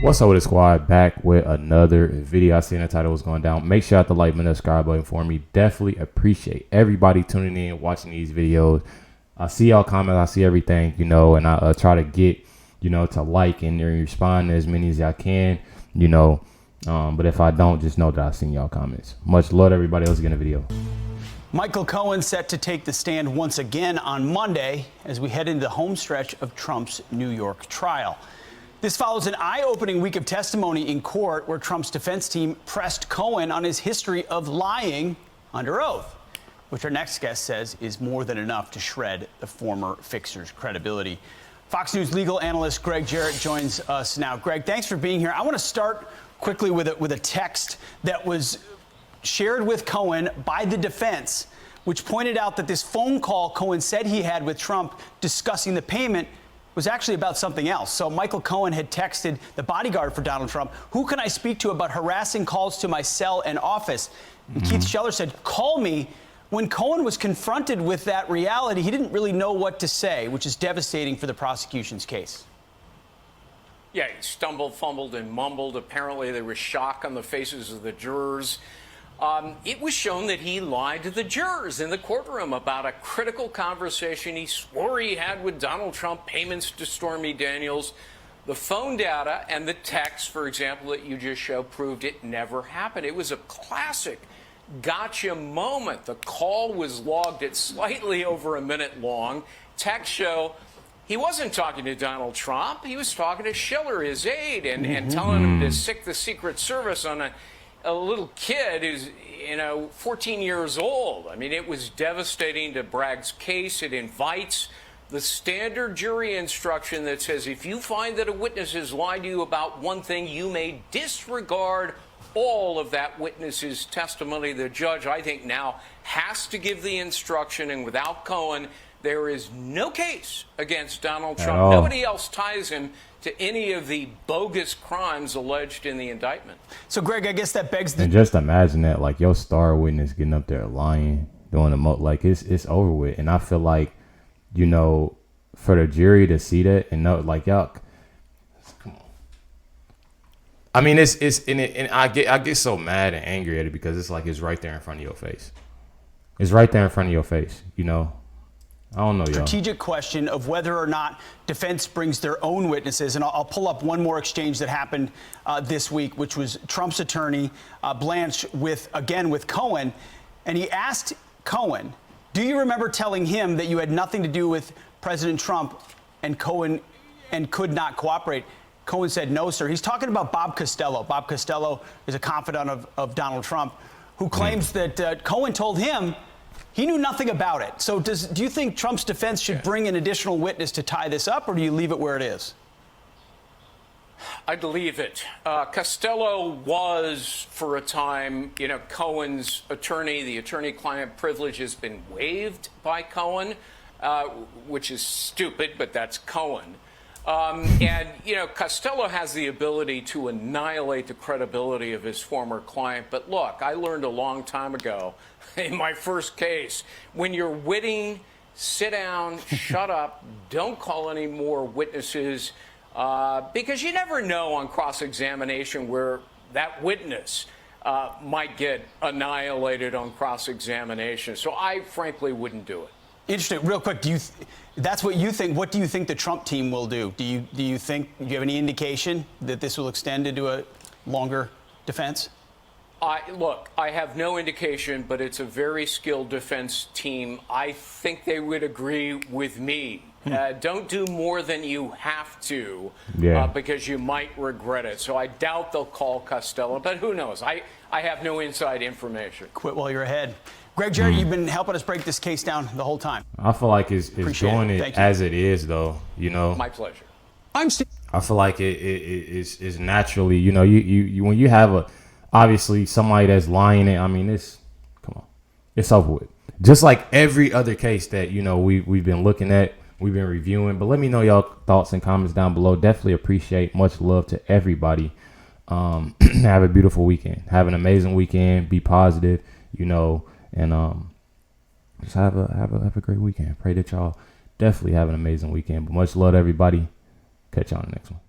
What's up with the squad? Back with another video. I seen the title was going down. Make sure you hit the like and subscribe button for me. Definitely appreciate everybody tuning in, watching these videos. I see y'all comments. I see everything, and I try to get, to like and respond to as many as I can, But if I don't, just know that I seen y'all comments. Much love, everybody. Let's get in the video. Michael Cohen set to take the stand once again on Monday as we head into the home stretch of Trump's New York trial. This follows an eye-opening week of testimony in court where Trump's defense team pressed Cohen on his history of lying under oath, which our next guest says is more than enough to shred the former fixer's credibility. Fox News legal analyst Greg Jarrett joins us now. Greg, thanks for being here. I want to start quickly with a text that was shared with Cohen by the defense, which pointed out that this phone call Cohen said he had with Trump discussing the payment was actually about something else. So Michael Cohen had texted the bodyguard for Donald Trump, "Who can I speak to about harassing calls to my cell and office?" And Keith Scheller said, "Call me." When Cohen was confronted with that reality, he didn't really know what to say, which is devastating for the prosecution's case. Yeah, he stumbled, fumbled, and mumbled. Apparently, there was shock on the faces of the jurors. It was shown that he lied to the jurors in the courtroom about a critical conversation he swore he had with Donald Trump, payments to Stormy Daniels. The phone data and the text, for example, that you just showed proved it never happened. It was a classic gotcha moment. The call was logged at slightly over a minute long. Text show he wasn't talking to Donald Trump. He was talking to Schiller, his aide, and telling him to sick the Secret Service on a little kid who's, 14 years old. I mean, it was devastating to Bragg's case. It invites the standard jury instruction that says if you find that a witness has lied to you about one thing, you may disregard all of that witness's testimony. The judge, I think, now has to give the instruction, and without Cohen, there is no case against Donald Trump. Nobody else ties him to any of the bogus crimes alleged in the indictment. So, Greg, I guess that begs the... And just imagine that, like, your star witness getting up there lying, doing the it's over with. And I feel like, for the jury to see that and know, like, yuck. Come on. I mean, and I get so mad and angry at it because it's like it's right there in front of your face. It's right there in front of your face, I don't know, y'all. Strategic question of whether or not defense brings their own witnesses. And I'll pull up one more exchange that happened this week, which was Trump's attorney, Blanche, with Cohen. And he asked Cohen, "Do you remember telling him that you had nothing to do with President Trump and Cohen and could not cooperate?" Cohen said, "No, sir." He's talking about Bob Costello. Bob Costello is a confidant of Donald Trump who claims that Cohen told him he knew nothing about it. So do you think Trump's defense should bring an additional witness to tie this up, or do you leave it where it is? I'd leave it. Costello was, for a time, Cohen's attorney. The attorney-client privilege has been waived by Cohen, which is stupid, but that's Cohen. Costello has the ability to annihilate the credibility of his former client. But look, I learned a long time ago in my first case, when you're witting, sit down, shut up, don't call any more witnesses, because you never know on cross-examination where that witness might get annihilated on cross-examination. So I frankly wouldn't do it. Interesting. Real quick, that's what you think. What do you think the Trump team will do? Do you have any indication that this will extend into a longer defense? Look, I have no indication, but it's a very skilled defense team. I think they would agree with me. Don't do more than you have to, because you might regret it. So I doubt they'll call Costello, but who knows? I have no inside information. Quit while you're ahead. Greg Jarrett, you've been helping us break this case down the whole time. I feel like it's doing it as it is, though. My pleasure. I feel like it's naturally, you when you have obviously somebody that's lying. I mean, it's over with. Just like every other case that we've been looking at, we've been reviewing. But let me know y'all thoughts and comments down below. Definitely appreciate. Much love to everybody. Have a beautiful weekend. Have an amazing weekend. Be positive. And just have a great weekend. Pray that y'all definitely have an amazing weekend. But much love to everybody. Catch y'all on the next one.